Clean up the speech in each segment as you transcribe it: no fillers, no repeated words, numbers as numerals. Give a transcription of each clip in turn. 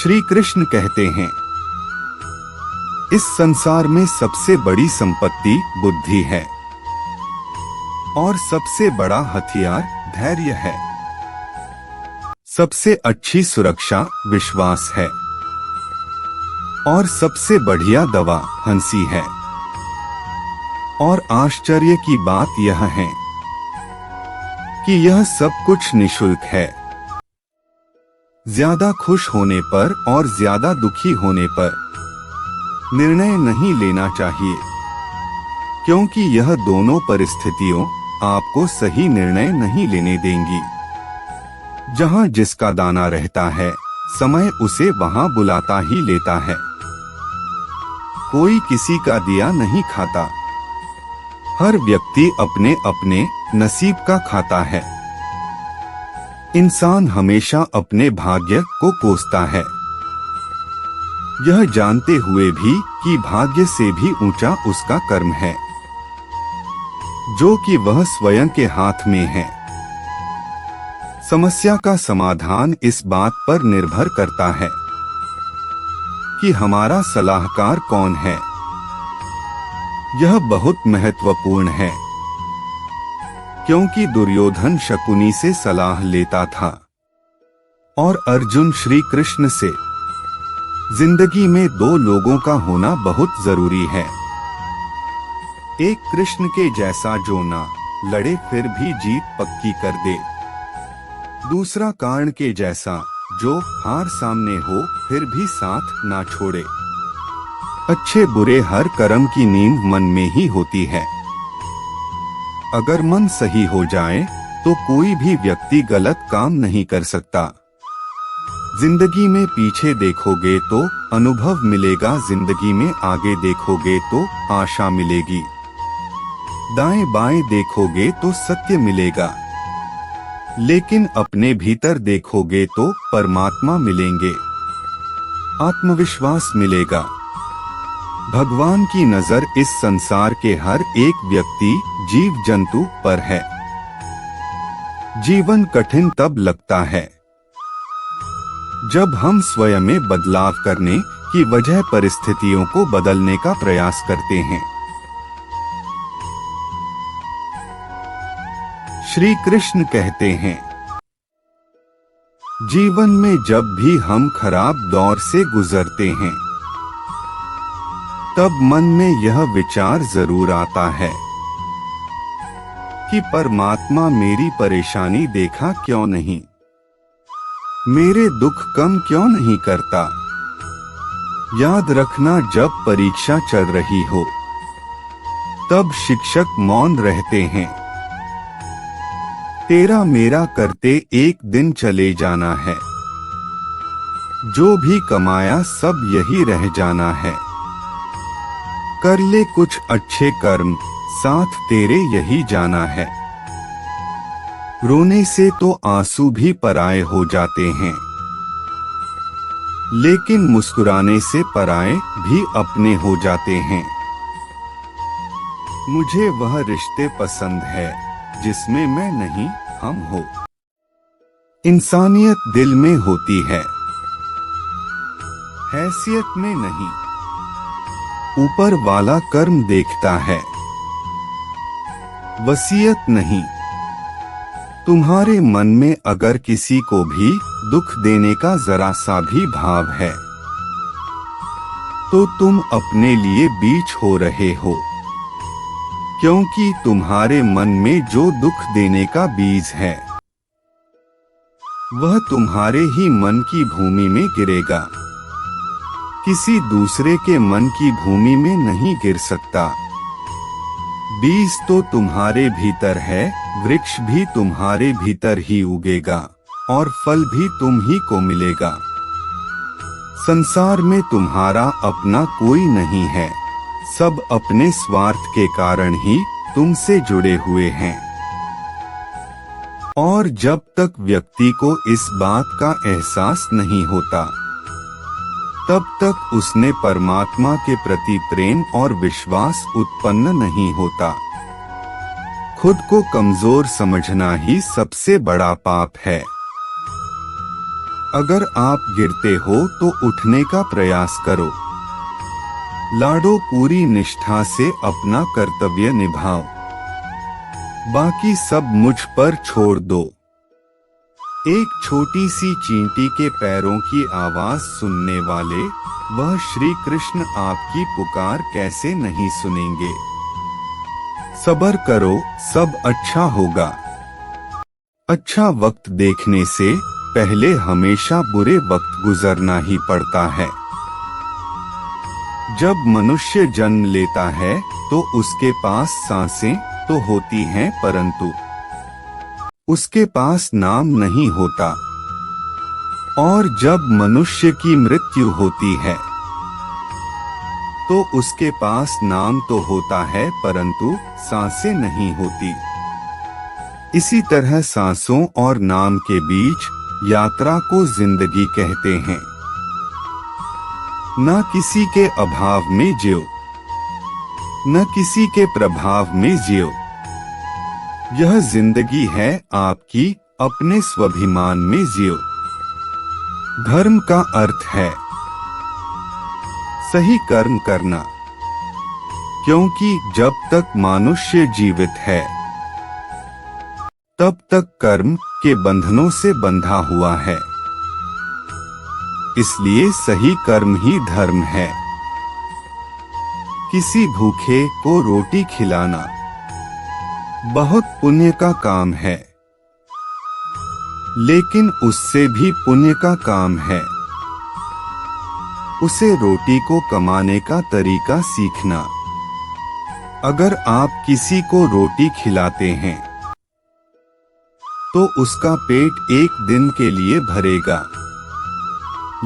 श्री कृष्ण कहते हैं, इस संसार में सबसे बड़ी संपत्ति बुद्धि है और सबसे बड़ा हथियार धैर्य है। सबसे अच्छी सुरक्षा विश्वास है और सबसे बढ़िया दवा हंसी है। और आश्चर्य की बात यह है कि यह सब कुछ निःशुल्क है। ज्यादा खुश होने पर और ज्यादा दुखी होने पर निर्णय नहीं लेना चाहिए, क्योंकि यह दोनों परिस्थितियों आपको सही निर्णय नहीं लेने देंगी। जहां जिसका दाना रहता है, समय उसे वहां बुलाता ही लेता है। कोई किसी का दिया नहीं खाता। हर व्यक्ति अपने अपने नसीब का खाता है। इंसान हमेशा अपने भाग्य को कोसता है, यह जानते हुए भी कि भाग्य से भी ऊंचा उसका कर्म है, जो कि वह स्वयं के हाथ में है। समस्या का समाधान इस बात पर निर्भर करता है कि हमारा सलाहकार कौन है। यह बहुत महत्वपूर्ण है, क्योंकि दुर्योधन शकुनी से सलाह लेता था और अर्जुन श्री कृष्ण से। जिंदगी में दो लोगों का होना बहुत जरूरी है। एक कृष्ण के जैसा जो ना लड़े फिर भी जीत पक्की कर दे। दूसरा कर्ण के जैसा जो हार सामने हो फिर भी साथ ना छोड़े। अच्छे बुरे हर कर्म की नींव मन में ही होती है। अगर मन सही हो जाए तो कोई भी व्यक्ति गलत काम नहीं कर सकता। जिंदगी में पीछे देखोगे तो अनुभव मिलेगा, जिंदगी में आगे देखोगे तो आशा मिलेगी। दाएं बाएं देखोगे तो सत्य मिलेगा, लेकिन अपने भीतर देखोगे तो परमात्मा मिलेंगे, आत्मविश्वास मिलेगा। भगवान की नजर इस संसार के हर एक व्यक्ति जीव जंतु पर है। जीवन कठिन तब लगता है जब हम स्वयं में बदलाव करने की वजह परिस्थितियों को बदलने का प्रयास करते हैं। श्री कृष्ण कहते हैं, जीवन में जब भी हम खराब दौर से गुजरते हैं, तब मन में यह विचार जरूर आता है कि परमात्मा मेरी परेशानी देखा क्यों नहीं, मेरे दुख कम क्यों नहीं करता। याद रखना, जब परीक्षा चल रही हो तब शिक्षक मौन रहते हैं। तेरा मेरा करते एक दिन चले जाना है, जो भी कमाया सब यही रह जाना है। कर ले कुछ अच्छे कर्म, साथ तेरे यही जाना है। रोने से तो आंसू भी पराए हो जाते हैं, लेकिन मुस्कुराने से पराए भी अपने हो जाते हैं। मुझे वह रिश्ते पसंद है जिसमें मैं नहीं हम हो। इंसानियत दिल में होती है, हैसियत में नहीं। ऊपर वाला कर्म देखता है, वसीयत नहीं। तुम्हारे मन में अगर किसी को भी दुख देने का जरा सा भी भाव है, तो तुम अपने लिए बीच हो रहे हो, क्योंकि तुम्हारे मन में जो दुख देने का बीज है, वह तुम्हारे ही मन की भूमि में गिरेगा। किसी दूसरे के मन की भूमि में नहीं गिर सकता। बीज तो तुम्हारे भीतर है, वृक्ष भी तुम्हारे भीतर ही उगेगा और फल भी तुम ही को मिलेगा। संसार में तुम्हारा अपना कोई नहीं है, सब अपने स्वार्थ के कारण ही तुमसे जुड़े हुए हैं। और जब तक व्यक्ति को इस बात का एहसास नहीं होता, तब तक उसने परमात्मा के प्रति प्रेम और विश्वास उत्पन्न नहीं होता। खुद को कमजोर समझना ही सबसे बड़ा पाप है। अगर आप गिरते हो तो उठने का प्रयास करो। लाडो, पूरी निष्ठा से अपना कर्तव्य निभाओ, बाकी सब मुझ पर छोड़ दो। एक छोटी सी चींटी के पैरों की आवाज सुनने वाले वह श्री कृष्ण आपकी पुकार कैसे नहीं सुनेंगे। सब्र करो, सब अच्छा होगा। अच्छा वक्त देखने से पहले हमेशा बुरे वक्त गुजरना ही पड़ता है। जब मनुष्य जन्म लेता है तो उसके पास सांसें तो होती हैं, परंतु उसके पास नाम नहीं होता। और जब मनुष्य की मृत्यु होती है तो उसके पास नाम तो होता है, परंतु सांसें नहीं होती। इसी तरह सांसों और नाम के बीच यात्रा को जिंदगी कहते हैं। न किसी के अभाव में जियो, न किसी के प्रभाव में जियो। यह जिंदगी है आपकी, अपने स्वाभिमान में जियो। धर्म का अर्थ है सही कर्म करना, क्योंकि जब तक मनुष्य जीवित है तब तक कर्म के बंधनों से बंधा हुआ है। इसलिए सही कर्म ही धर्म है। किसी भूखे को रोटी खिलाना बहुत पुण्य का काम है, लेकिन उससे भी पुण्य का काम है उसे रोटी को कमाने का तरीका सीखना। अगर आप किसी को रोटी खिलाते हैं तो उसका पेट एक दिन के लिए भरेगा,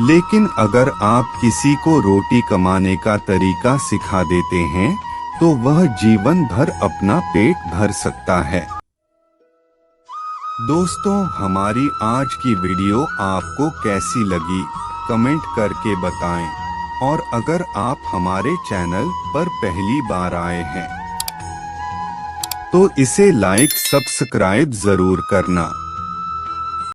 लेकिन अगर आप किसी को रोटी कमाने का तरीका सिखा देते हैं तो वह जीवन भर अपना पेट भर सकता है। दोस्तों, हमारी आज की वीडियो आपको कैसी लगी कमेंट करके बताएं, और अगर आप हमारे चैनल पर पहली बार आए हैं तो इसे लाइक सब्सक्राइब जरूर करना।